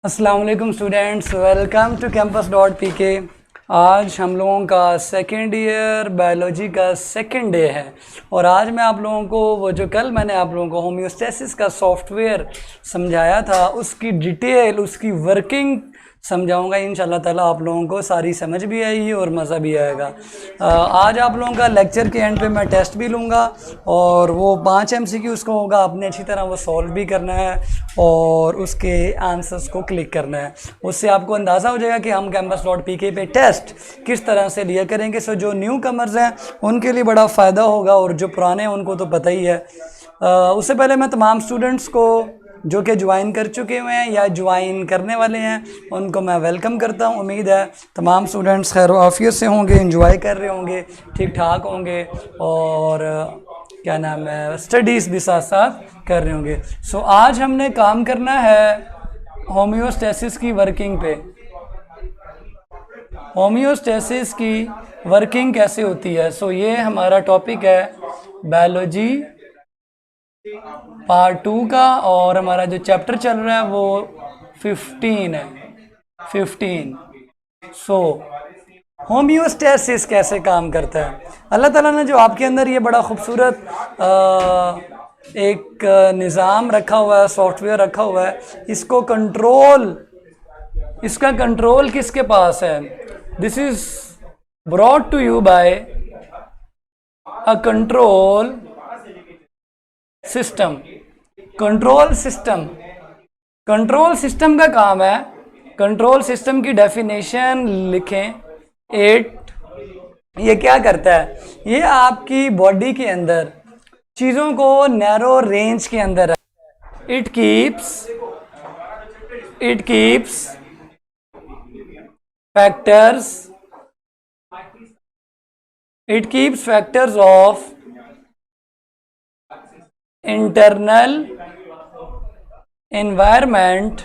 अस्सलाम वालेकुम students, welcome to campus.pk। आज हम लोगों का सेकेंड ईयर बायोलॉजी का सेकेंड डे है और आज मैं आप लोगों को वो जो कल मैंने आप लोगों को होम्योस्टेसिस का सॉफ्टवेयर समझाया था उसकी डिटेल, उसकी वर्किंग समझाऊंगा। इंशाल्लाह ताला आप लोगों को सारी समझ भी आएगी और मज़ा भी आएगा। आज आप लोगों का लेक्चर के एंड पे मैं टेस्ट भी लूँगा और वो 5 MCQs को होगा। आपने अच्छी तरह वो सॉल्व भी करना है और उसके आंसर्स को क्लिक करना है। उससे आपको अंदाज़ा हो जाएगा कि हम campus.pk पे टेस्ट किस तरह से लिया करेंगे। सो जो न्यू कमर्स हैं उनके लिए बड़ा फ़ायदा होगा और जो पुराने हैं उनको तो पता ही है। उससे पहले मैं तमाम स्टूडेंट्स को जो कि ज्वाइन कर चुके हुए हैं या ज्वाइन करने वाले हैं उनको मैं वेलकम करता हूं। उम्मीद है तमाम स्टूडेंट्स खैर आफियत से होंगे, एंजॉय कर रहे होंगे, ठीक ठाक होंगे और क्या नाम है स्टडीज़ भी साथ साथ कर रहे होंगे। सो आज हमने काम करना है होम्योस्टेसिस की वर्किंग पे। होम्योस्टेसिस की वर्किंग कैसे होती है। सो ये हमारा टॉपिक है बायोलॉजी पार्ट 2 का और हमारा जो चैप्टर चल रहा है वो 15 है, 15। सो होम्योस्टेसिस कैसे काम करता है। अल्लाह ताला ने जो आपके अंदर ये बड़ा खूबसूरत एक निज़ाम रखा हुआ है, सॉफ्टवेयर रखा हुआ है, इसको इसका कंट्रोल किसके पास है। This is brought to you by a control system. Control system का काम है। कंट्रोल सिस्टम की डेफिनेशन लिखें 8। ये क्या करता है, ये आपकी बॉडी के अंदर चीज़ों को नैरो रेंज के अंदर रखता है। It keeps factors of internal environment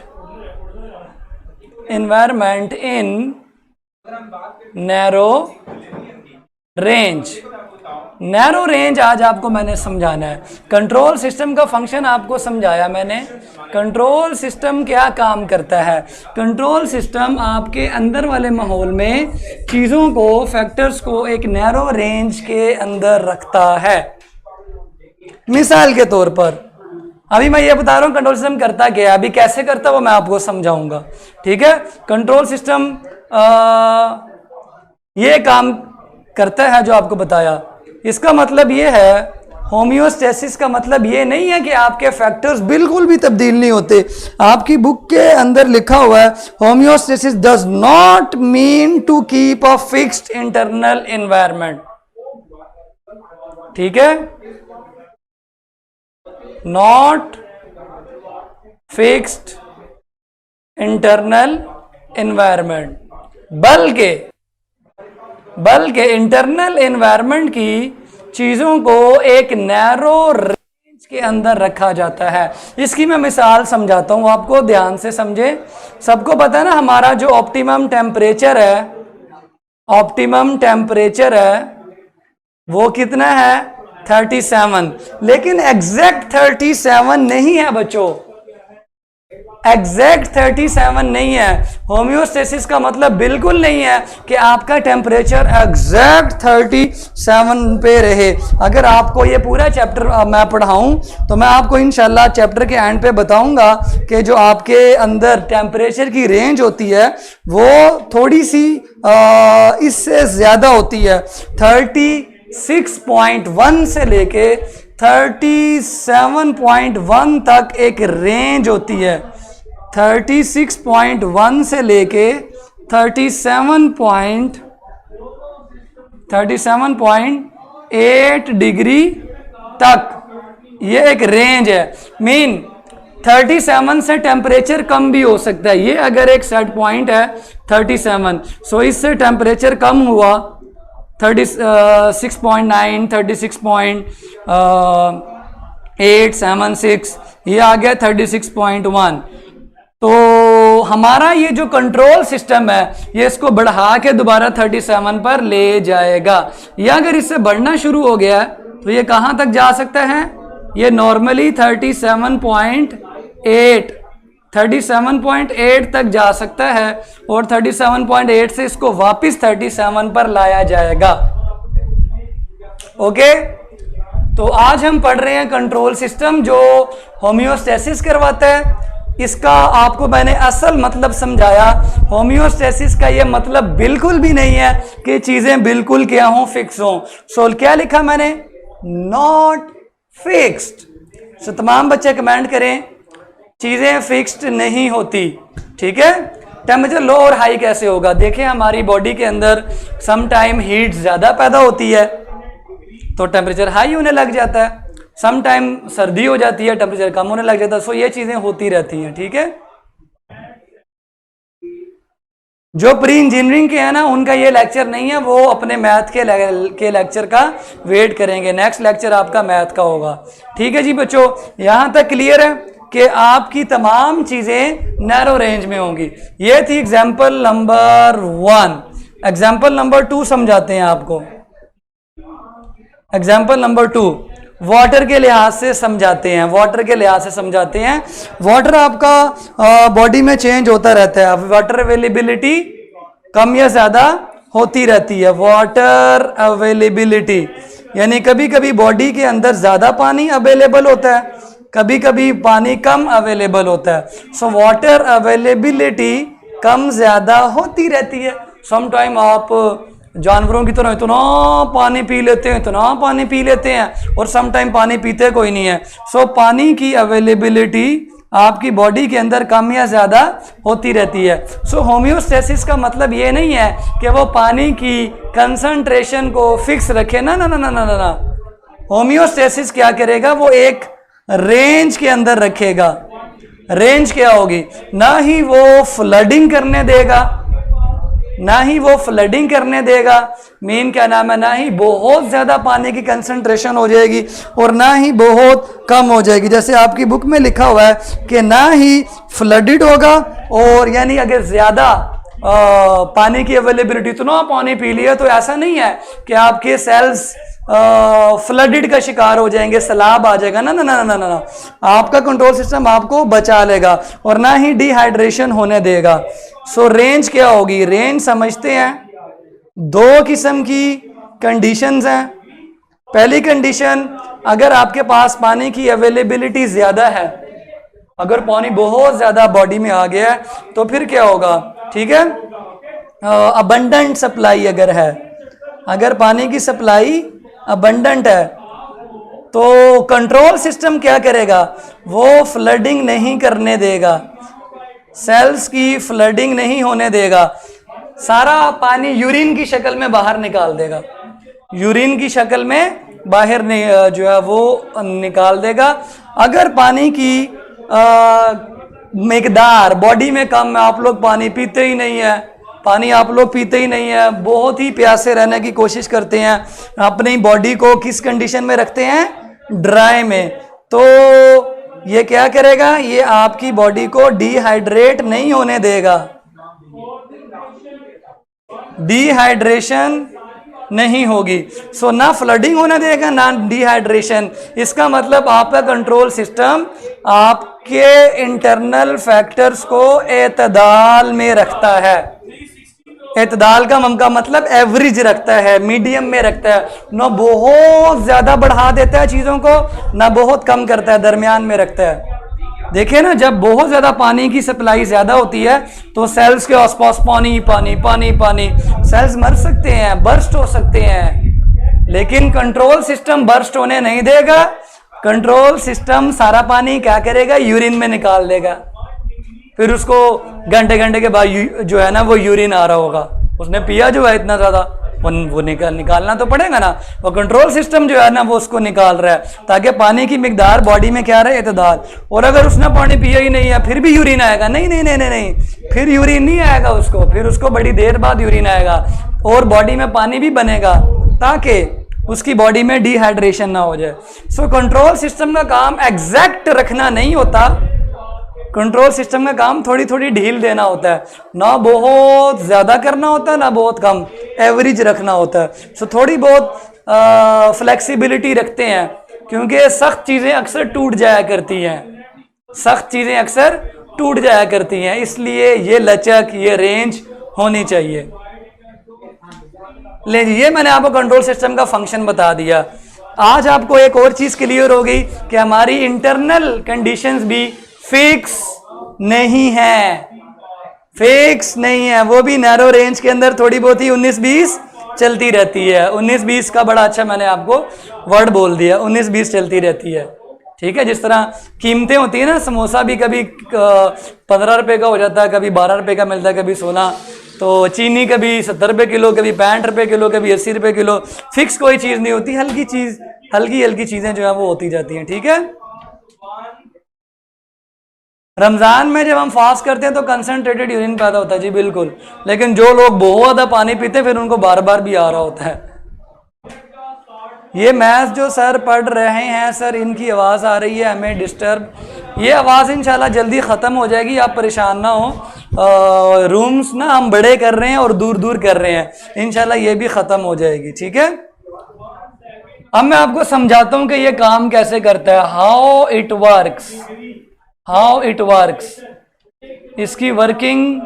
in narrow range आज आपको मैंने समझाना है। कंट्रोल सिस्टम का फंक्शन आपको समझाया मैंने। कंट्रोल सिस्टम क्या काम करता है। कंट्रोल सिस्टम आपके अंदर वाले माहौल में चीज़ों को, फैक्टर्स को एक नैरो रेंज के अंदर रखता है। मिसाल के तौर पर अभी मैं ये बता रहा हूँ कंट्रोल सिस्टम करता क्या है, अभी कैसे करता है वो मैं आपको समझाऊंगा। ठीक है, कंट्रोल सिस्टम ये काम करता है जो आपको बताया। इसका मतलब ये है, होम्योस्टेसिस का मतलब ये नहीं है कि आपके फैक्टर्स बिल्कुल भी तब्दील नहीं होते। आपकी बुक के अंदर लिखा हुआ है homeostasis does not mean to keep a fixed internal environment. ठीक है, नॉट फिक्स्ड इंटरनल एनवायरनमेंट, बल्कि इंटरनल एनवायरनमेंट की चीज़ों को एक नैरो रेंज के अंदर रखा जाता है। इसकी मैं मिसाल समझाता हूँ आपको, ध्यान से समझे। सबको पता है ना हमारा जो ऑप्टिमम टेम्परेचर है वो कितना है 37, लेकिन एग्जैक्ट 37 नहीं है बच्चों, एग्जैक्ट 37 नहीं है। होम्योस्टेसिस का मतलब बिल्कुल नहीं है कि आपका टेम्परेचर एग्जैक्ट 37 पे रहे। अगर आपको ये पूरा चैप्टर मैं पढ़ाऊं तो मैं आपको इंशाल्लाह चैप्टर के एंड पे बताऊंगा कि जो आपके अंदर टेम्परेचर की रेंज होती है वो थोड़ी सी इससे ज़्यादा होती है। 36.1 से लेके 37.1 तक एक रेंज होती है। 36.1 से लेके 37.8 डिग्री तक ये एक रेंज है। मीन 37 से टेम्परेचर कम भी हो सकता है। ये अगर एक सेट पॉइंट है 37, सो इससे टेम्परेचर कम हुआ 36.9, 36.876, ये आ गया 36.1। तो हमारा ये जो कंट्रोल सिस्टम है ये इसको बढ़ा के दोबारा 37 पर ले जाएगा। या अगर इससे बढ़ना शुरू हो गया तो ये कहाँ तक जा सकता है, ये नॉर्मली 37.8 37.8 तक जा सकता है और 37.8 से इसको वापस 37 पर लाया जाएगा। ओके, तो आज हम पढ़ रहे हैं कंट्रोल सिस्टम जो होम्योस्टेसिस करवाता है। इसका आपको मैंने असल मतलब समझाया। होम्योस्टेसिस का ये मतलब बिल्कुल भी नहीं है कि चीजें बिल्कुल क्या हों, फिक्स हों। सो क्या लिखा मैंने? Not fixed. सो तमाम बच्चे कमेंट करें, चीजें फिक्स्ड नहीं होती। ठीक है, टेम्परेचर लो और हाई कैसे होगा? देखिए हमारी बॉडी के अंदर सम टाइम हीट ज्यादा पैदा होती है तो टेम्परेचर हाई होने लग जाता है, सम टाइम सर्दी हो जाती है, टेम्परेचर कम होने लग जाता है। सो ये चीजें होती रहती हैं। ठीक है, जो प्री इंजीनियरिंग के हैं ना, उनका ये लेक्चर नहीं है, वो अपने मैथ के लेक्चर का वेट करेंगे। नेक्स्ट लेक्चर आपका मैथ का होगा। ठीक है जी बच्चों, यहां तक क्लियर है कि आपकी तमाम चीजें नैरो रेंज में होंगी। ये थी एग्जाम्पल नंबर 1। एग्जाम्पल नंबर 2 समझाते हैं आपको। एग्जाम्पल नंबर 2 वाटर के लिहाज से समझाते हैं। वाटर के लिहाज से समझाते हैं। वाटर आपका बॉडी में चेंज होता रहता है। वाटर अवेलेबिलिटी कम या ज्यादा होती रहती है। वाटर अवेलेबिलिटी यानी कभी कभी बॉडी के अंदर ज्यादा पानी अवेलेबल होता है, कभी कभी पानी कम अवेलेबल होता है। सो वाटर अवेलेबिलिटी कम ज्यादा होती रहती है। सम टाइम आप जानवरों की तरह इतना पानी पी लेते हैं, इतना पानी पी लेते हैं, और सम टाइम पानी पीते कोई नहीं है। सो पानी की अवेलेबिलिटी आपकी बॉडी के अंदर कम या ज्यादा होती रहती है। सो होम्योस्टेसिस का मतलब ये नहीं है कि वो पानी की कंसंट्रेशन को फिक्स रखे। ना ना ना ना ना ना, होम्योस्टेसिस क्या करेगा? वो एक रेंज के अंदर रखेगा। रेंज क्या होगी? ना ही वो फ्लडिंग करने देगा, ना ही वो फ्लडिंग करने देगा। मीन क्या नाम है? ना ही बहुत ज्यादा पानी की कंसंट्रेशन हो जाएगी और ना ही बहुत कम हो जाएगी। जैसे आपकी बुक में लिखा हुआ है कि ना ही फ्लडिड होगा, और यानी अगर ज्यादा पानी की अवेलेबिलिटी, इतना पानी पी लिया तो ऐसा नहीं है कि आपके सेल्स फ्लडिड का शिकार हो जाएंगे, सैलाब आ जाएगा। ना ना ना ना ना ना, आपका कंट्रोल सिस्टम आपको बचा लेगा और ना ही डिहाइड्रेशन होने देगा। सो रेंज क्या होगी? रेंज समझते हैं, दो किस्म की कंडीशंस हैं। पहली कंडीशन, अगर आपके पास पानी की अवेलेबिलिटी ज्यादा है, अगर पानी बहुत ज्यादा बॉडी में आ गया है तो फिर क्या होगा? ठीक है, अबंडेंट सप्लाई अगर है, अगर पानी की सप्लाई अबंडेंट है तो कंट्रोल सिस्टम क्या करेगा? वो फ्लडिंग नहीं करने देगा, सेल्स की फ्लडिंग नहीं होने देगा। सारा पानी यूरिन की शक्ल में बाहर निकाल देगा, यूरिन की शक्ल में बाहर जो है वो निकाल देगा। अगर पानी की मिकदार बॉडी में कम है, आप लोग पानी पीते ही नहीं है, पानी आप लोग पीते ही नहीं है, बहुत ही प्यासे रहने की कोशिश करते हैं, अपनी बॉडी को किस कंडीशन में रखते हैं? ड्राई में। तो ये क्या करेगा? ये आपकी बॉडी को डिहाइड्रेट नहीं होने देगा, डिहाइड्रेशन नहीं होगी। सो ना फ्लडिंग होने देगा ना डिहाइड्रेशन। इसका मतलब आपका कंट्रोल सिस्टम आपके इंटरनल फैक्टर्स को एतदाल में रखता है। एतदाल का मतलब एवरेज रखता है, मीडियम में रखता है। ना बहुत ज्यादा बढ़ा देता है चीजों को, ना बहुत कम करता है, दरमियान में रखता है। देखिए ना, जब बहुत ज्यादा पानी की सप्लाई ज्यादा होती है तो सेल्स के आसपास पानी पानी पानी पानी, सेल्स मर सकते हैं, बर्स्ट हो सकते हैं, लेकिन कंट्रोल सिस्टम बर्स्ट होने नहीं देगा। कंट्रोल सिस्टम सारा पानी क्या करेगा? यूरिन में निकाल देगा। फिर उसको घंटे घंटे के बाद जो है ना वो यूरिन आ रहा होगा, उसने पिया जो है इतना ज्यादा, वो निकालना तो पड़ेगा ना। वो कंट्रोल सिस्टम जो है ना वो उसको निकाल रहा है ताकि पानी की मिकदार बॉडी में क्या रहे? एतदाल। और अगर उसने पानी पिया ही नहीं है फिर भी यूरिन आएगा? नहीं नहीं नहीं नहीं नहीं, फिर यूरिन नहीं आएगा उसको, फिर उसको बड़ी देर बाद यूरिन आएगा और बॉडी में पानी भी बनेगा ताकि उसकी बॉडी में डिहाइड्रेशन ना हो जाए। सो कंट्रोल सिस्टम का काम एग्जैक्ट रखना नहीं होता, कंट्रोल सिस्टम का काम थोड़ी थोड़ी ढील देना होता है, ना बहुत ज्यादा करना होता है ना बहुत कम, एवरेज रखना होता है। सो थोड़ी बहुत फ्लेक्सिबिलिटी रखते हैं क्योंकि सख्त चीजें अक्सर टूट जाया करती हैं, सख्त चीजें अक्सर टूट जाया करती हैं, इसलिए ये लचक, ये रेंज होनी चाहिए। ले जी, ये मैंने आपको कंट्रोल सिस्टम का फंक्शन बता दिया। आज आपको एक और चीज क्लियर हो गई कि हमारी इंटरनल कंडीशंस भी फिक्स नहीं है, फिक्स नहीं है, वो भी नैरो रेंज के अंदर थोड़ी बहुत ही 19-20 चलती रहती है। 19-20 का बड़ा अच्छा मैंने आपको वर्ड बोल दिया, 19-20 चलती रहती है। ठीक है, जिस तरह कीमतें होती है ना, समोसा भी कभी 15 रुपए का हो जाता है, कभी 12 रुपए का मिलता है, कभी 16, तो चीनी कभी 70 रुपए किलो, कभी 65 रुपए किलो, कभी 80 रुपए किलो। फिक्स कोई चीज नहीं होती, हल्की चीज, हल्की हल्की चीजें जो है वो होती जाती हैं। ठीक है, रमजान में जब हम फास्ट करते हैं तो कंसंट्रेटेड यूरिन पैदा होता है जी, बिल्कुल, लेकिन जो लोग बहुत ज्यादा पानी पीते हैं फिर उनको बार बार भी आ रहा होता है। ये मैथ्स जो सर पढ़ रहे हैं सर, इनकी आवाज़ आ रही है हमें डिस्टर्ब। ये आवाज़ इंशाल्लाह जल्दी ख़त्म हो जाएगी, आप परेशान ना हो। रूम्स ना हम बड़े कर रहे हैं और दूर दूर कर रहे हैं, इंशाल्लाह ये भी ख़त्म हो जाएगी। ठीक है, अब मैं आपको समझाता हूँ कि ये काम कैसे करता है, how it works, how it works, इसकी वर्किंग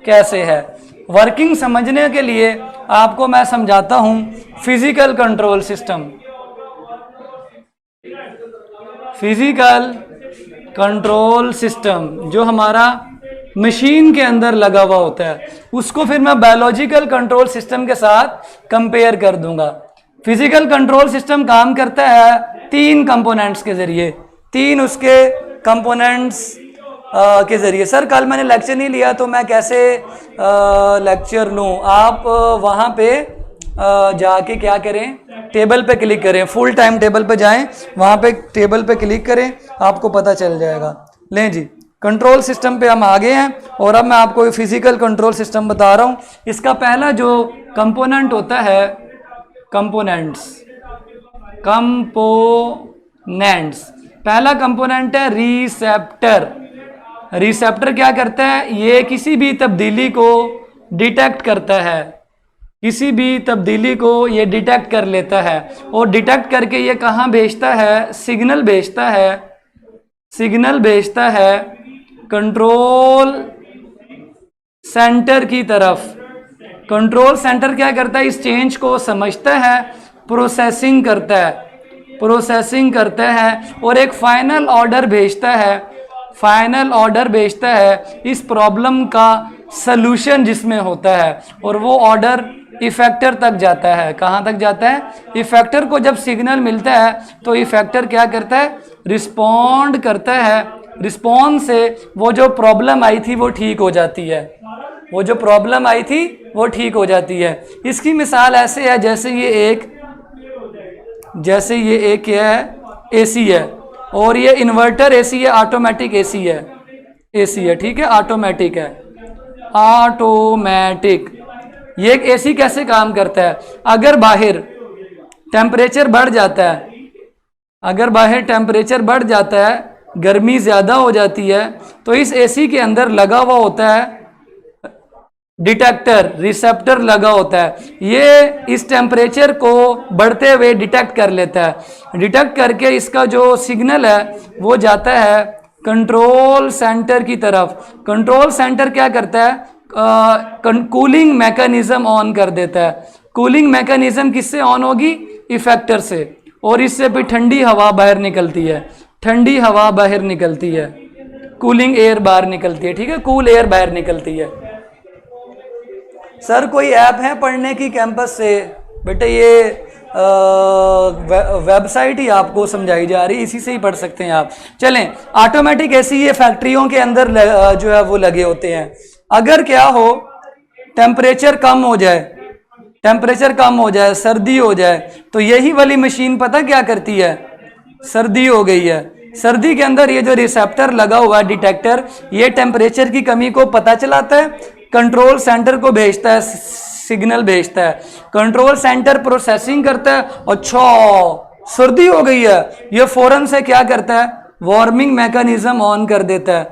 कैसे है। वर्किंग समझने के लिए आपको मैं समझाता हूं physical control system. Physical control system जो हमारा मशीन के अंदर लगा हुआ होता है, उसको फिर मैं बायोलॉजिकल कंट्रोल सिस्टम के साथ कंपेयर कर दूंगा। फिजिकल कंट्रोल सिस्टम काम करता है 3 कंपोनेंट्स के जरिए, 3 उसके कंपोनेंट्स के ज़रिए। सर कल मैंने लेक्चर नहीं लिया तो मैं कैसे लेक्चर लूँ? आप वहाँ पे जाके क्या करें, टेबल पे क्लिक करें, फुल टाइम टेबल पे जाएं, वहाँ पे टेबल पे क्लिक करें, आपको पता चल जाएगा। लें जी, कंट्रोल सिस्टम पे हम आ गए हैं और अब मैं आपको फिजिकल कंट्रोल सिस्टम बता रहा हूँ। इसका पहला जो कंपोनेंट होता है, कंपोनेंट्स, कंपोनेंट्स, पहला कंपोनेंट है रिसेप्टर। रिसेप्टर क्या करता है, ये किसी भी तब्दीली को डिटेक्ट करता है, किसी भी तब्दीली को ये डिटेक्ट कर लेता है और डिटेक्ट करके ये कहाँ भेजता है, सिग्नल भेजता है, सिग्नल भेजता है कंट्रोल सेंटर की तरफ। कंट्रोल सेंटर क्या करता है, इस चेंज को समझता है, प्रोसेसिंग करता है, प्रोसेसिंग करता है और एक फाइनल ऑर्डर भेजता है, फाइनल ऑर्डर भेजता है इस प्रॉब्लम का सलूशन जिसमें होता है, और वो ऑर्डर इफेक्टर तक जाता है। कहाँ तक जाता है? इफेक्टर को जब सिग्नल मिलता है तो इफेक्टर क्या करता है, रिस्पॉन्ड करता है। रिस्पॉन्स से वो जो प्रॉब्लम आई थी वो ठीक हो जाती है, वो जो प्रॉब्लम आई थी वो ठीक हो जाती है। इसकी मिसाल ऐसे है जैसे ये एक है एसी है और ये इन्वर्टर एसी है, ऑटोमेटिक एसी है, एसी है, ठीक है, ऑटोमेटिक है, ऑटोमेटिक। ये एक एसी कैसे काम करता है, अगर बाहर टेम्परेचर बढ़ जाता है, अगर बाहर टेम्परेचर बढ़ जाता है, गर्मी ज़्यादा हो जाती है, तो इस एसी के अंदर लगा हुआ होता है डिटेक्टर, रिसेप्टर लगा होता है, ये इस टेम्परेचर को बढ़ते हुए डिटेक्ट कर लेता है। डिटेक्ट करके इसका जो सिग्नल है वो जाता है कंट्रोल सेंटर की तरफ। कंट्रोल सेंटर क्या करता है, कूलिंग मैकेनिज्म ऑन कर देता है। कूलिंग मैकेनिज्म किससे ऑन होगी, इफेक्टर से, और इससे भी ठंडी हवा बाहर निकलती है, ठंडी हवा बाहर निकलती है, कूलिंग एयर बाहर निकलती है, ठीक है, कूल एयर बाहर निकलती है। सर कोई ऐप है पढ़ने की कैंपस से? बेटे ये वेबसाइट ही आपको समझाई जा रही है, इसी से ही पढ़ सकते हैं आप। चलें, ऑटोमेटिक एसी ये फैक्ट्रियों के अंदर जो है वो लगे होते हैं। अगर क्या हो, टेम्परेचर कम हो जाए, टेम्परेचर कम हो जाए, सर्दी हो जाए, तो यही वाली मशीन पता क्या करती है, सर्दी हो गई है, सर्दी के अंदर ये जो रिसेप्टर लगा हुआ है डिटेक्टर, ये टेम्परेचर की कमी को पता चलाता है, कंट्रोल सेंटर को भेजता है, सिग्नल भेजता है, कंट्रोल सेंटर प्रोसेसिंग करता है, अच्छा सर्दी हो गई है, ये फौरन से क्या करता है, वार्मिंग मैकेनिज्म ऑन कर देता है,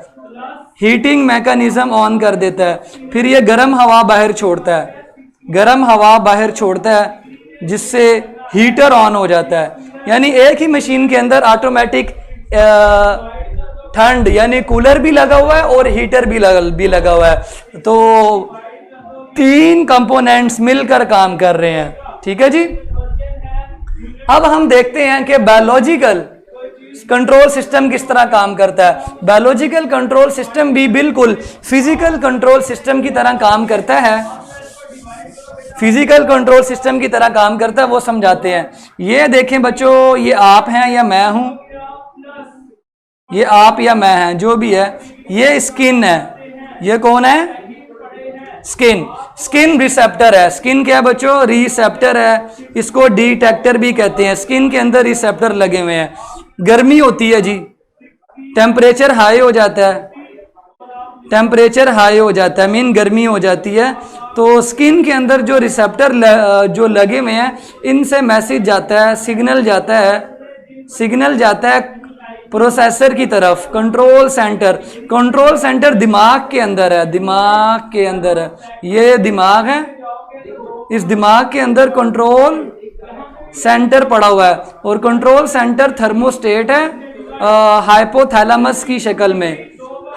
हीटिंग मैकेनिज्म ऑन कर देता है, फिर ये गर्म हवा बाहर छोड़ता है, गर्म हवा बाहर छोड़ता है जिससे हीटर ऑन हो जाता है। यानी एक ही मशीन के अंदर ऑटोमेटिक ठंड, यानी कूलर भी लगा हुआ है और हीटर भी लगा हुआ है। तो 3 कंपोनेंट्स मिलकर काम कर रहे हैं। ठीक है जी। अब हम देखते हैं कि बायोलॉजिकल कंट्रोल सिस्टम किस तरह काम करता है। बायोलॉजिकल कंट्रोल सिस्टम भी बिल्कुल फिजिकल कंट्रोल सिस्टम की तरह काम करता है। फिजिकल कंट्रोल सिस्टम की तरह काम करता है, वो समझाते हैं। ये देखें बच्चों, ये आप हैं या मैं हूं, ये आप या मैं हैं, जो भी है। ये स्किन है, ये कौन है? स्किन। स्किन रिसेप्टर है। स्किन क्या है बच्चों? रिसेप्टर है। इसको डिटेक्टर भी कहते हैं। स्किन के अंदर रिसेप्टर लगे हुए हैं। गर्मी होती है जी, टेम्परेचर हाई हो जाता है, टेम्परेचर हाई हो जाता है मीन गर्मी हो जाती है। तो स्किन के अंदर जो रिसेप्टर जो लगे हुए हैं, इनसे मैसेज जाता है, सिग्नल जाता है, सिग्नल जाता है प्रोसेसर की तरफ, कंट्रोल सेंटर। कंट्रोल सेंटर दिमाग के अंदर है, दिमाग के अंदर है। ये दिमाग है, इस दिमाग के अंदर कंट्रोल सेंटर पड़ा हुआ है। और कंट्रोल सेंटर थर्मोस्टेट है, हाइपोथैलेमस की शक्ल में।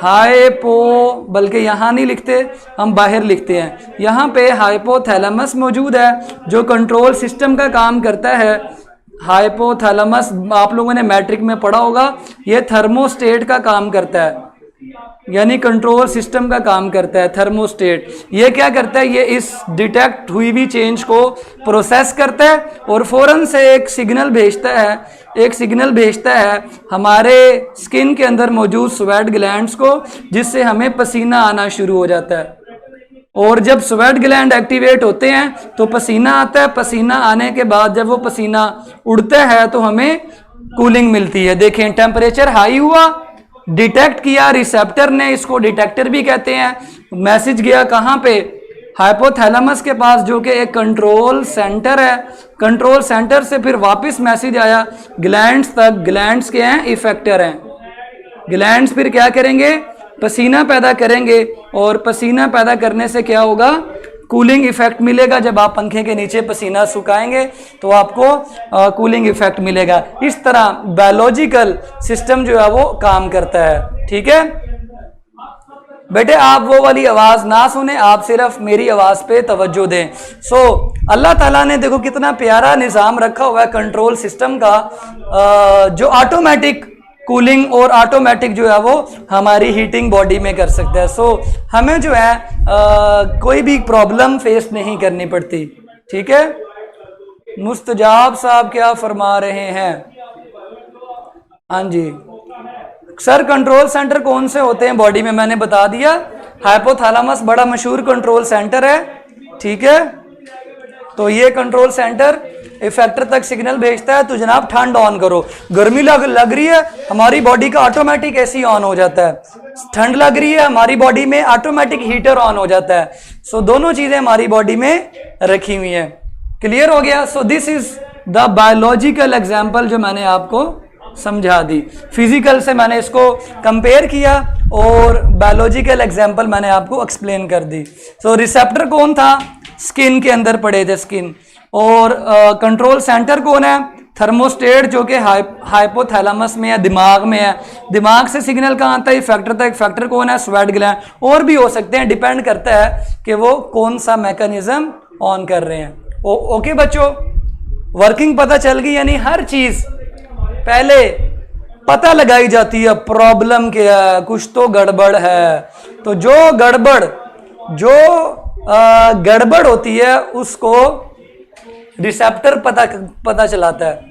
हाइपो, बल्कि यहाँ नहीं लिखते, हम बाहर लिखते हैं। यहाँ पे हाइपोथैलेमस मौजूद है जो कंट्रोल सिस्टम का काम करता है। हाइपोथैलेमस आप लोगों ने मैट्रिक में पढ़ा होगा, ये थर्मोस्टेट का काम करता है, यानी कंट्रोल सिस्टम का काम करता है थर्मोस्टेट। ये क्या करता है? ये इस डिटेक्ट हुई हुई चेंज को प्रोसेस करता है और फौरन से एक सिग्नल भेजता है, एक सिग्नल भेजता है हमारे स्किन के अंदर मौजूद स्वेट ग्लैंड्स को, जिससे हमें पसीना आना शुरू हो जाता है। और जब स्वेट ग्लैंड एक्टिवेट होते हैं तो पसीना आता है। पसीना आने के बाद जब वो पसीना उड़ता है तो हमें कूलिंग मिलती है। देखें, टेम्परेचर हाई हुआ, डिटेक्ट किया रिसेप्टर ने, इसको डिटेक्टर भी कहते हैं। मैसेज गया कहाँ पे? हाइपोथैलेमस के पास, जो कि एक कंट्रोल सेंटर है। कंट्रोल सेंटर से फिर वापस मैसेज आया ग्लैंड्स तक। ग्लैंड्स के हैं? इफेक्टर हैं। ग्लैंड्स फिर क्या करेंगे? पसीना पैदा करेंगे, और पसीना पैदा करने से क्या होगा? कूलिंग इफेक्ट मिलेगा। जब आप पंखे के नीचे पसीना सुखाएंगे तो आपको कूलिंग इफेक्ट मिलेगा। इस तरह बायोलॉजिकल सिस्टम जो है वो काम करता है। ठीक है बेटे, आप वो वाली आवाज ना सुने, आप सिर्फ मेरी आवाज पे तवज्जो दें। अल्लाह ताला ने देखो कितना प्यारा निज़ाम रखा हुआ है कंट्रोल सिस्टम का, जो ऑटोमेटिक कूलिंग और ऑटोमेटिक जो है वो हमारी हीटिंग बॉडी में कर सकता है। हमें जो है कोई भी प्रॉब्लम फेस नहीं करनी पड़ती। ठीक है, मुस्तजाब साहब क्या फरमा रहे हैं? हाँ जी सर, कंट्रोल सेंटर कौन से होते हैं बॉडी में? मैंने बता दिया, हाइपोथैलेमस बड़ा मशहूर कंट्रोल सेंटर है। ठीक है, तो ये कंट्रोल सेंटर इफेक्टर तक सिग्नल भेजता है। तो जनाब ठंड ऑन करो, गर्मी लग रही है, हमारी बॉडी का ऑटोमेटिक एसी ऑन हो जाता है। ठंड लग रही है, हमारी बॉडी में ऑटोमेटिक हीटर ऑन हो जाता है। दोनों चीजें हमारी बॉडी में रखी हुई हैं। क्लियर हो गया? This is the biological example जो मैंने आपको समझा दी। फिजिकल से मैंने इसको कंपेयर किया और बायोलॉजिकल एग्जाम्पल मैंने आपको एक्सप्लेन कर दी। रिसेप्टर कौन था? स्किन के अंदर पड़े थे, स्किन। और कंट्रोल सेंटर कौन है? थर्मोस्टेट, जो कि हाइपोथैलेमस में है, दिमाग में है। दिमाग से सिग्नल कहाँ आता है? इफेक्टर तक। इफेक्टर कौन है? Sweat gland. और भी हो सकते हैं, डिपेंड करता है कि वो कौन सा मैकेनिज्म ऑन कर रहे हैं। ओके बच्चों, वर्किंग पता चल गई। यानी हर चीज पहले पता लगाई जाती है, प्रॉब्लम क्या है, कुछ तो गड़बड़ है। तो जो गड़बड़ होती है उसको रिसेप्टर पता चलाता है।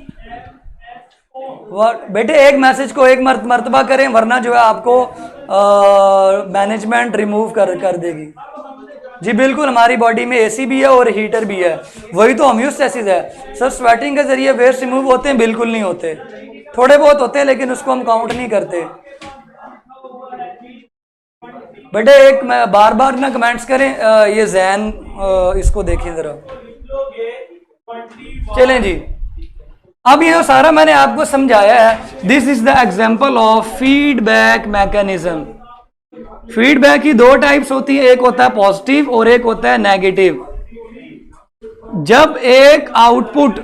बेटे एक मैसेज को एक मर्तबा करें, वरना जो है आपको मैनेजमेंट रिमूव कर देगी। जी बिल्कुल, हमारी बॉडी में एसी भी है और हीटर भी है, वही तो होम्योस्टेसिस है। सर स्वेटिंग के जरिए वेस्ट रिमूव होते हैं? बिल्कुल नहीं होते, थोड़े बहुत होते हैं लेकिन उसको हम काउंट नहीं करते। बेटे एक बार बार ना कमेंट्स करें, ये जैन इसको देखिए जरा। चलें जी, अब ये सारा मैंने आपको समझाया है। This is the example of feedback mechanism. Feedback की 2 टाइप्स होती है, एक होता है पॉजिटिव और एक होता है नेगेटिव। जब एक आउटपुट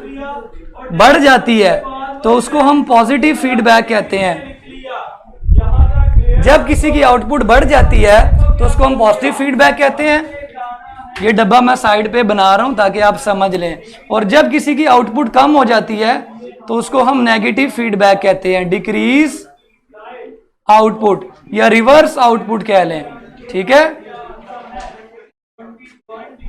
बढ़ जाती है तो उसको हम पॉजिटिव फीडबैक कहते हैं। जब किसी की आउटपुट बढ़ जाती है तो उसको हम पॉजिटिव फीडबैक कहते हैं। ये डब्बा मैं साइड पे बना रहा हूं ताकि आप समझ लें। और जब किसी की आउटपुट कम हो जाती है तो उसको हम नेगेटिव फीडबैक कहते हैं, डिक्रीज आउटपुट या रिवर्स आउटपुट कह लें। ठीक है,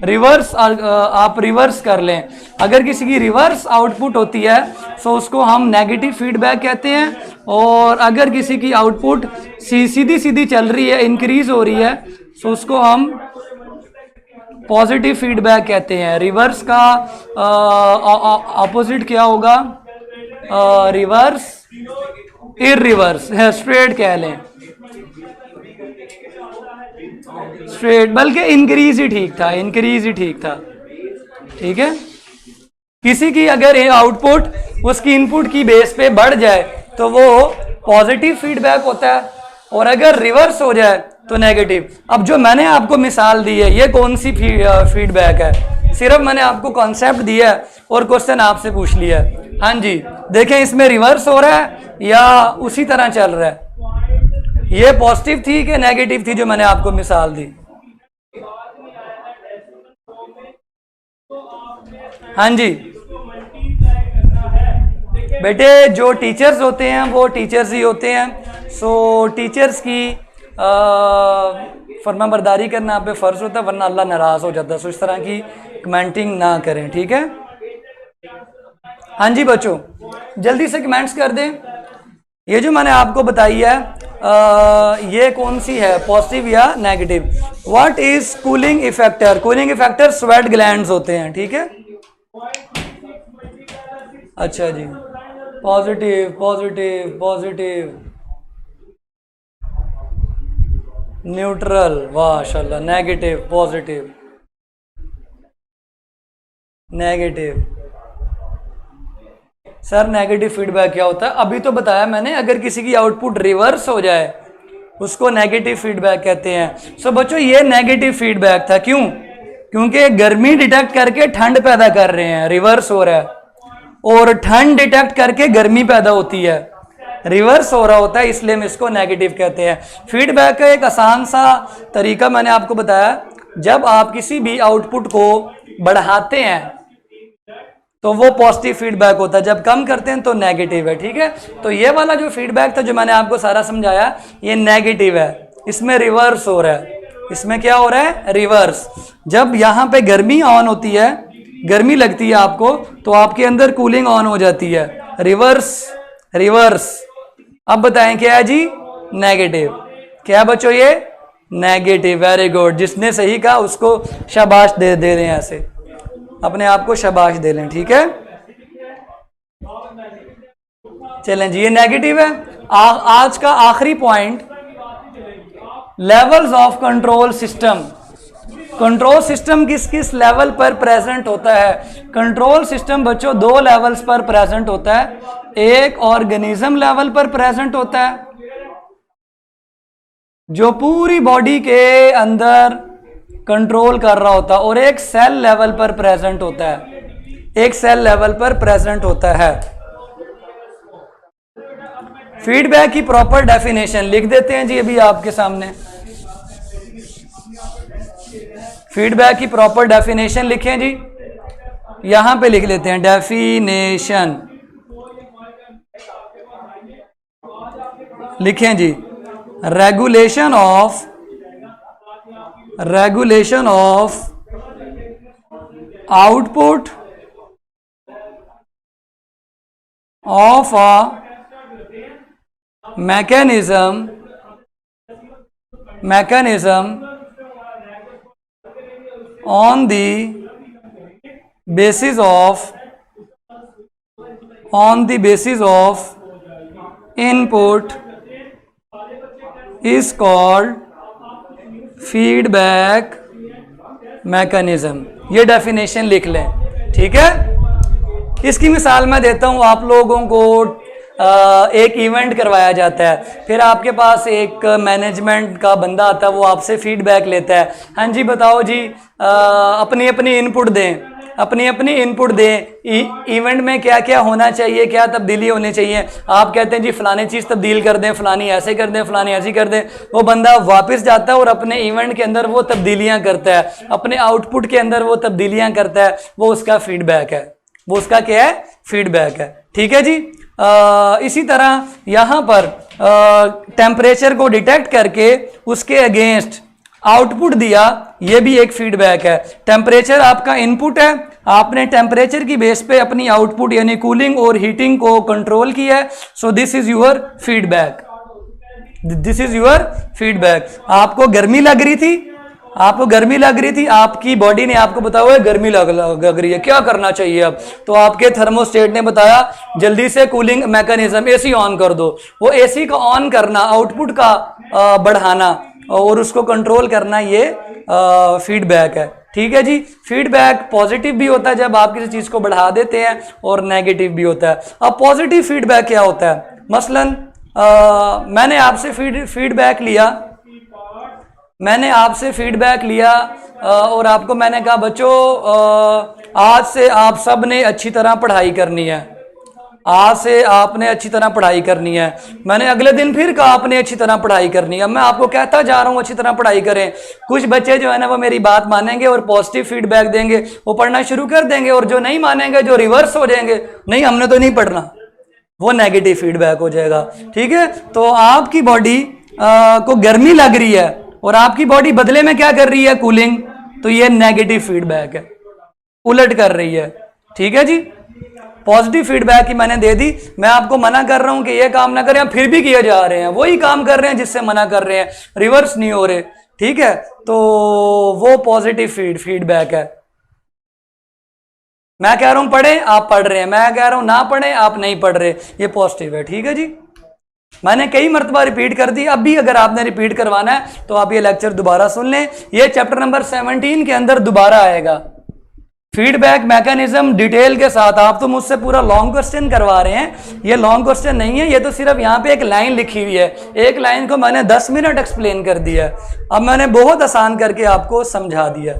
रिवर्स आप रिवर्स कर लें। अगर किसी की रिवर्स आउटपुट होती है तो उसको हम नेगेटिव फीडबैक कहते हैं। और अगर किसी की आउटपुट सीधी सीधी चल रही है, इंक्रीज हो रही है, तो उसको हम पॉजिटिव फीडबैक कहते हैं। रिवर्स का ऑपोजिट क्या होगा? रिवर्स इररिवर्स है, स्ट्रेट कह लें, स्ट्रेट, बल्कि इंक्रीज ही ठीक था, इंक्रीज ही ठीक था। ठीक है, किसी की अगर ये आउटपुट उसकी इनपुट की बेस पे बढ़ जाए तो वो पॉजिटिव फीडबैक होता है, और अगर रिवर्स हो जाए तो नेगेटिव। अब जो मैंने आपको मिसाल दी है ये कौन सी फीडबैक है? सिर्फ मैंने आपको कॉन्सेप्ट दिया है और क्वेश्चन आपसे पूछ लिया है। हाँ जी, देखें इसमें रिवर्स हो रहा है या उसी तरह चल रहा है? ये पॉजिटिव थी कि नेगेटिव थी जो मैंने आपको मिसाल दी? हाँ जी बेटे, जो टीचर्स होते हैं वो टीचर्स ही होते हैं। सो टीचर्स की फरमाबरदारी करना आप पे फ़र्ज होता है, वरना अल्लाह नाराज़ हो जाता है। सो इस तरह की कमेंटिंग ना करें। ठीक है, हाँ जी बच्चों, जल्दी से कमेंट्स कर दें। ये जो मैंने आपको बताई है ये कौन सी है, पॉजिटिव या negative? What is cooling effector? Cooling effector sweat glands होते हैं। ठीक है, अच्छा जी, पॉजिटिव पॉजिटिव पॉजिटिव, न्यूट्रल, माशाल्लाह, negative positive, negative. Sir negative feedback क्या होता है? अभी तो बताया मैंने, अगर किसी की आउटपुट रिवर्स हो जाए उसको नेगेटिव फीडबैक कहते हैं। सो बच्चों ये नेगेटिव फीडबैक था, क्यों? क्योंकि गर्मी डिटेक्ट करके ठंड पैदा कर रहे हैं, रिवर्स हो रहा है, और ठंड डिटेक्ट करके गर्मी पैदा होती है, रिवर्स हो रहा होता है, इसलिए हम इसको नेगेटिव कहते हैं। फीडबैक का एक आसान सा तरीका मैंने आपको बताया, जब आप किसी भी आउटपुट को बढ़ाते हैं तो वो पॉजिटिव फीडबैक होता है, जब कम करते हैं तो नेगेटिव है। ठीक है, तो ये वाला जो फीडबैक था जो मैंने आपको सारा समझाया ये नेगेटिव है, इसमें रिवर्स हो रहा है। इसमें क्या हो रहा है? रिवर्स। जब यहाँ पे गर्मी ऑन होती है, गर्मी लगती है आपको, तो आपके अंदर कूलिंग ऑन हो जाती है, रिवर्स रिवर्स। अब बताएं क्या है जी? नेगेटिव। क्या बच्चों? ये नेगेटिव। वेरी गुड, जिसने सही कहा उसको शाबाश दे दें, ऐसे अपने आप को शाबाश दे लें। ठीक है, चलें जी, ये नेगेटिव है। आज का आखिरी point, levels of control system. Control system किस किस लेवल पर प्रेजेंट होता है? कंट्रोल सिस्टम बच्चों दो लेवल्स पर प्रेजेंट होता है। एक ऑर्गेनिज्म लेवल पर प्रेजेंट होता है जो पूरी बॉडी के अंदर कंट्रोल कर रहा होता है, और एक सेल लेवल पर प्रेजेंट होता है, एक सेल लेवल पर प्रेजेंट होता है। फीडबैक की प्रॉपर डेफिनेशन लिख देते हैं जी अभी आपके सामने। फीडबैक की प्रॉपर डेफिनेशन लिखें जी, यहां पे लिख लेते हैं डेफिनेशन, लिखें जी, regulation of output of a mechanism on the basis of input is called feedback mechanism। ये डेफिनेशन लिख लें। ठीक है, इसकी मिसाल मैं देता हूं। आप लोगों को एक इवेंट करवाया जाता है, फिर आपके पास एक मैनेजमेंट का बंदा आता है, वो आपसे फीडबैक लेता है। हाँ जी बताओ जी, अपनी अपनी इनपुट दें। अपनी अपनी इनपुट दें, इवेंट में क्या क्या होना चाहिए, क्या तब्दीली होनी चाहिए। आप कहते हैं जी फलानी चीज़ तब्दील कर दें, फलानी ऐसे कर दें, फलानी ऐसी कर दें, वो बंदा वापस जाता है और अपने इवेंट के अंदर वो तब्दीलियाँ करता है, अपने आउटपुट के अंदर वो तब्दीलियाँ करता है, वो उसका फीडबैक है, वो उसका क्या है, फीडबैक है। ठीक है जी। इसी तरह यहाँ पर टेम्परेचर को डिटेक्ट करके उसके अगेंस्ट आउटपुट दिया, ये भी एक फीडबैक है। टेम्परेचर आपका इनपुट है, आपने टेम्परेचर की बेस पे अपनी आउटपुट यानी कूलिंग और हीटिंग को कंट्रोल किया है। So this is your feedback, this is your feedback. आपको गर्मी लग रही थी, आपको गर्मी लग रही थी, आपकी बॉडी ने आपको बताया हुआ है गर्मी लग रही है, क्या करना चाहिए अब, तो आपके थर्मोस्टेट ने बताया जल्दी से कूलिंग मैकेनिज्म एसी ऑन कर दो। वो एसी का ऑन करना, आउटपुट का बढ़ाना और उसको कंट्रोल करना, ये फीडबैक है। ठीक है जी। फीडबैक पॉजिटिव भी होता है जब आप किसी चीज को बढ़ा देते हैं, और नेगेटिव भी होता है। अब पॉजिटिव फीडबैक क्या होता है, मसलन मैंने आपसे फीडबैक लिया, मैंने आपसे फीडबैक लिया और आपको मैंने कहा बच्चों आज से आप सब ने अच्छी तरह पढ़ाई करनी है, आज से आपने अच्छी तरह पढ़ाई करनी है। मैंने अगले दिन फिर कहा आपने अच्छी तरह पढ़ाई करनी है। अब मैं आपको कहता जा रहा हूँ अच्छी तरह पढ़ाई करें। कुछ बच्चे जो है ना वो मेरी बात मानेंगे और पॉजिटिव फीडबैक देंगे, वो पढ़ना शुरू कर देंगे, और जो नहीं मानेंगे, जो रिवर्स हो जाएंगे, नहीं हमने तो नहीं पढ़ना, वो नेगेटिव फीडबैक हो जाएगा। ठीक है। तो आपकी बॉडी को गर्मी लग रही है और आपकी बॉडी बदले में क्या कर रही है, कूलिंग, तो ये नेगेटिव फीडबैक है, उलट कर रही है। ठीक है जी। पॉजिटिव फीडबैक ही मैंने दे दी, मैं आपको मना कर रहा हूं कि ये काम ना करें, आप फिर भी किए जा रहे हैं, वही काम कर रहे हैं जिससे मना कर रहे हैं, रिवर्स नहीं हो रहे। ठीक है। तो वो पॉजिटिव फीडबैक है। मैं कह रहा हूं पढ़े, आप पढ़ रहे हैं, मैं कह रहा हूं ना पढ़े, आप नहीं पढ़ रहे, ये पॉजिटिव है। ठीक है जी। मैंने कई मरतबा रिपीट कर दी, अब भी अगर आपने रिपीट करवाना है तो आप ये लेक्चर दोबारा सुन लें, ये चैप्टर नंबर 17 के अंदर दोबारा आएगा, फीडबैक मैकेनिज्म डिटेल के साथ। आप तो मुझसे पूरा लॉन्ग क्वेश्चन करवा रहे हैं, ये लॉन्ग क्वेश्चन नहीं है, ये तो सिर्फ यहाँ पे एक लाइन लिखी हुई है, एक लाइन को मैंने 10 मिनट एक्सप्लेन कर दिया, अब मैंने बहुत आसान करके आपको समझा दिया।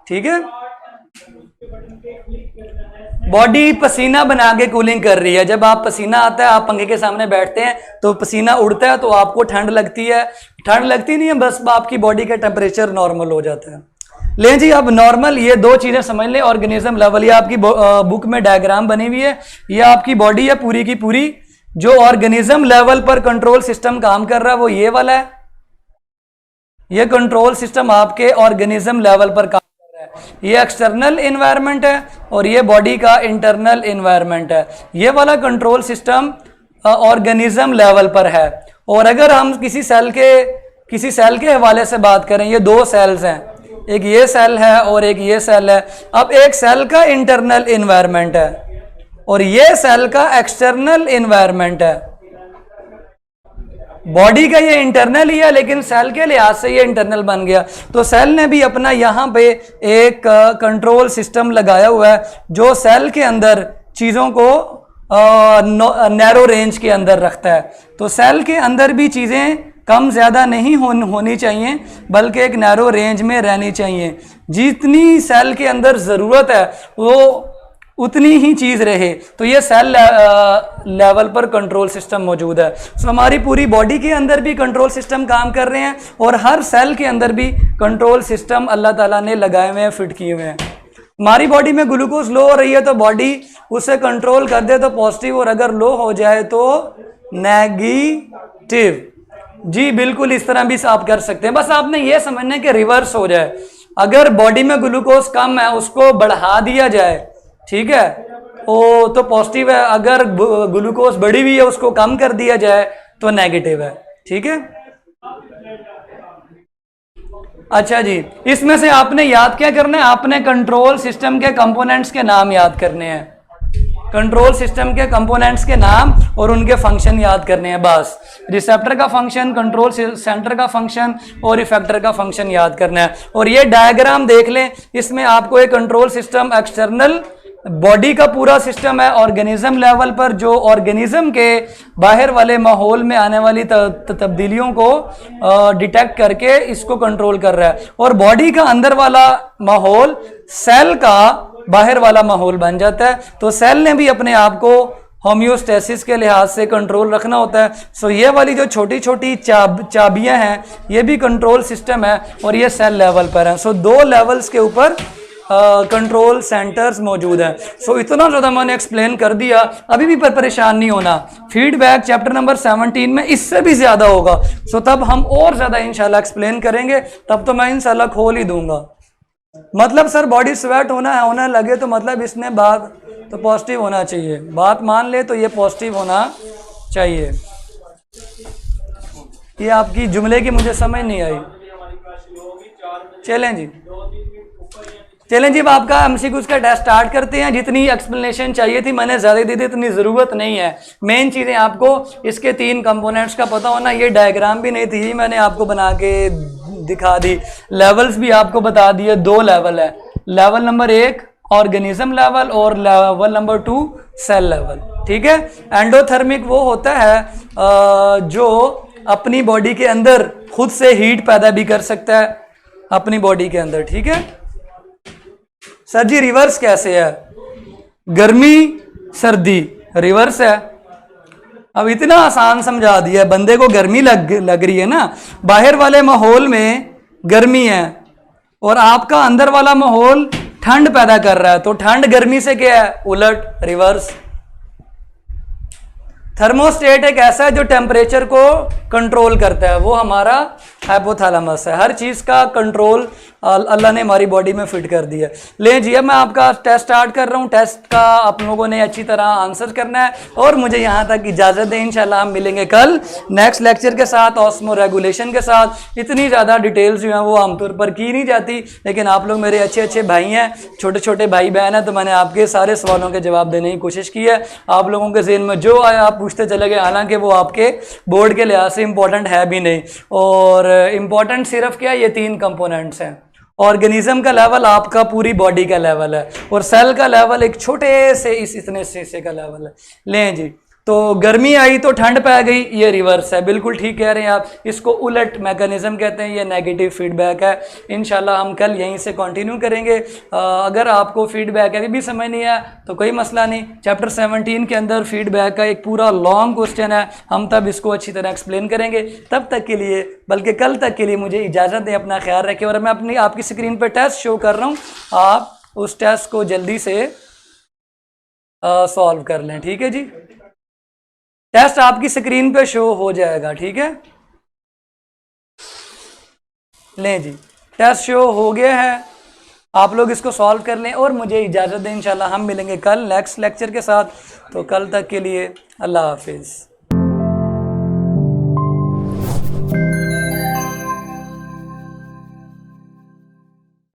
ठीक है। बॉडी पसीना बना के कूलिंग कर रही है। जब आप पसीना आता है, आप पंखे के सामने बैठते हैं तो पसीना उड़ता है, तो आपको ठंड लगती है, ठंड लगती नहीं है, बस आपकी बॉडी का टेम्परेचर नॉर्मल हो जाता है। ले जी, अब नॉर्मल, ये दो चीजें समझ लें। ऑर्गेनिज्म लेवल, ये आपकी बुक में डायग्राम बनी हुई है, ये आपकी बॉडी है पूरी की पूरी। जो ऑर्गेनिज्म लेवल पर कंट्रोल सिस्टम काम कर रहा है वो ये वाला है, ये कंट्रोल सिस्टम आपके ऑर्गेनिज्म लेवल पर काम, ये एक्सटर्नल इन्वायरमेंट है और ये बॉडी का इंटरनल इन्वायरमेंट है। ये वाला कंट्रोल सिस्टम ऑर्गेनिज्म लेवल पर है। और अगर हम किसी सेल के हवाले से बात करें, ये दो सेल्स हैं, एक ये सेल है और एक ये सेल है। अब एक सेल का इंटरनल इन्वायरमेंट है और ये सेल का एक्सटर्नल इन्वायरमेंट है। बॉडी का ये इंटरनल ही है, लेकिन सेल के लिहाज से ये इंटरनल बन गया। तो सेल ने भी अपना यहाँ पे एक कंट्रोल सिस्टम लगाया हुआ है, जो सेल के अंदर चीज़ों को नैरो रेंज के अंदर रखता है। तो सेल के अंदर भी चीज़ें कम ज़्यादा नहीं होनी चाहिए, बल्कि एक नैरो रेंज में रहनी चाहिए। जितनी सेल के अंदर ज़रूरत है वो उतनी ही चीज़ रहे। तो ये सेल लेवल पर कंट्रोल सिस्टम मौजूद है। सो हमारी पूरी बॉडी के अंदर भी कंट्रोल सिस्टम काम कर रहे हैं और हर सेल के अंदर भी कंट्रोल सिस्टम अल्लाह ताला ने लगाए हुए हैं, फिट किए हुए हैं। हमारी बॉडी में ग्लूकोज लो हो रही है तो बॉडी उसे कंट्रोल कर दे तो पॉजिटिव, और अगर लो हो जाए तो नेगेटिव। जी बिल्कुल, इस तरह भी आप कर सकते हैं। बस आपने ये समझना है कि रिवर्स हो जाए। अगर बॉडी में ग्लूकोज कम है उसको बढ़ा दिया जाए, ठीक है, वो तो पॉजिटिव है। अगर ग्लूकोज बढ़ी हुई है उसको कम कर दिया जाए तो नेगेटिव है। ठीक है। अच्छा जी, इसमें से आपने याद क्या करना है, आपने कंट्रोल सिस्टम के कंपोनेंट्स के नाम याद करने हैं। कंट्रोल सिस्टम के कंपोनेंट्स के नाम और उनके फंक्शन याद करने हैं बस। रिसेप्टर का फंक्शन, कंट्रोल सेंटर का फंक्शन और इफेक्टर का फंक्शन याद करना है। और ये डायग्राम देख लें, इसमें आपको एक कंट्रोल सिस्टम एक्सटर्नल बॉडी का पूरा सिस्टम है ऑर्गेनिज्म लेवल पर, जो ऑर्गेनिज्म के बाहर वाले माहौल में आने वाली तब्दीलियों को डिटेक्ट करके इसको कंट्रोल कर रहा है। और बॉडी का अंदर वाला माहौल सेल का बाहर वाला माहौल बन जाता है। तो सेल ने भी अपने आप को होम्योस्टेसिस के लिहाज से कंट्रोल रखना होता है। सो ये वाली जो छोटी छोटी चाबियां हैं ये भी कंट्रोल सिस्टम है और ये सेल लेवल पर है। सो 2 लेवल्स के ऊपर कंट्रोल सेंटर्स मौजूद है। सो इतना ज़्यादा मैंने एक्सप्लेन कर दिया, अभी भी पर परेशान नहीं होना। फीडबैक चैप्टर नंबर 17 में इससे भी ज़्यादा होगा। सो तब हम और ज़्यादा इंशाल्लाह एक्सप्लेन करेंगे, तब तो मैं इंशाल्लाह खोल ही दूंगा। मतलब सर बॉडी स्वेट होने लगे तो मतलब इसमें बात तो पॉजिटिव होना चाहिए, बात मान ले तो ये पॉजिटिव होना चाहिए। ये आपकी जुमले की मुझे समझ नहीं आई। चलें जी अब आपका एमसीक्यूज का टेस्ट स्टार्ट करते हैं। जितनी एक्सप्लेनेशन चाहिए थी मैंने ज़्यादा दी थी, इतनी ज़रूरत नहीं है। मेन चीज़ें आपको इसके 3 कंपोनेंट्स का पता होना। ये डायग्राम भी नहीं थी, मैंने आपको बना के दिखा दी। लेवल्स भी आपको बता दिए, 2 लेवल है। लेवल नंबर 1 ऑर्गेनिज्म लेवल और लेवल नंबर 2 सेल लेवल। ठीक है। एंडोथर्मिक वो होता है जो अपनी बॉडी के अंदर खुद से हीट पैदा भी कर सकता है अपनी बॉडी के अंदर। ठीक है सर जी। रिवर्स कैसे है? गर्मी सर्दी रिवर्स है। अब इतना आसान समझा दिया, बंदे को गर्मी लग रही है ना, बाहर वाले माहौल में गर्मी है और आपका अंदर वाला माहौल ठंड पैदा कर रहा है, तो ठंड गर्मी से क्या है? उलट, रिवर्स। थर्मोस्टेट एक ऐसा है जो टेम्परेचर को कंट्रोल करता है, वो हमारा हाइपोथैलेमस है। हर चीज़ का कंट्रोल अल्लाह ने हमारी बॉडी में फिट कर दिया। ले जी अब मैं आपका टेस्ट स्टार्ट कर रहा हूँ। टेस्ट का आप लोगों ने अच्छी तरह आंसर करना है और मुझे यहाँ तक इजाज़त दें। इंशाल्लाह हम मिलेंगे कल नेक्स्ट लेक्चर के साथ, ऑस्मो रेगुलेशन के साथ। इतनी ज़्यादा डिटेल्स जो हैं वो आमतौर पर की नहीं जाती, लेकिन आप लोग मेरे अच्छे अच्छे भाई हैं, छोटे छोटे भाई बहन हैं, तो मैंने आपके सारे सवालों के जवाब देने की कोशिश की है। आप लोगों के ज़हन में जो आया आप पूछते चले गए, हालांकि वो आपके बोर्ड के लिहाज से इंपॉर्टेंट है भी नहीं। और इंपॉर्टेंट सिर्फ क्या, ये 3 कंपोनेंट्स हैं। ऑर्गेनिज्म का लेवल आपका पूरी बॉडी का लेवल है और सेल का लेवल एक छोटे से इतने से का लेवल है। लें जी, तो गर्मी आई तो ठंड पै गई, ये रिवर्स है। बिल्कुल ठीक कह रहे हैं आप, इसको उलट मैकेनिज्म कहते हैं, ये नेगेटिव फीडबैक है। इंशाल्लाह हम कल यहीं से कंटिन्यू करेंगे। अगर आपको फीडबैक अभी भी समझ नहीं आया तो कोई मसला नहीं, चैप्टर 17 के अंदर फीडबैक का एक पूरा लॉन्ग क्वेश्चन है, हम तब इसको अच्छी तरह एक्सप्लेन करेंगे। तब तक के लिए, बल्कि कल तक के लिए मुझे इजाज़त दें, अपना ख्याल रखें। और मैं आपकी स्क्रीन पर टेस्ट शो कर रहा हूँ, आप उस टेस्ट को जल्दी से सॉल्व कर लें। ठीक है जी, टेस्ट आपकी स्क्रीन पे शो हो जाएगा। ठीक है, लें जी, टेस्ट शो हो गया है, आप लोग इसको सॉल्व कर लें और मुझे इजाज़त दें। इंशाल्लाह हम मिलेंगे कल नेक्स्ट लेक्चर के साथ। तो कल तक के लिए अल्लाह हाफिज़।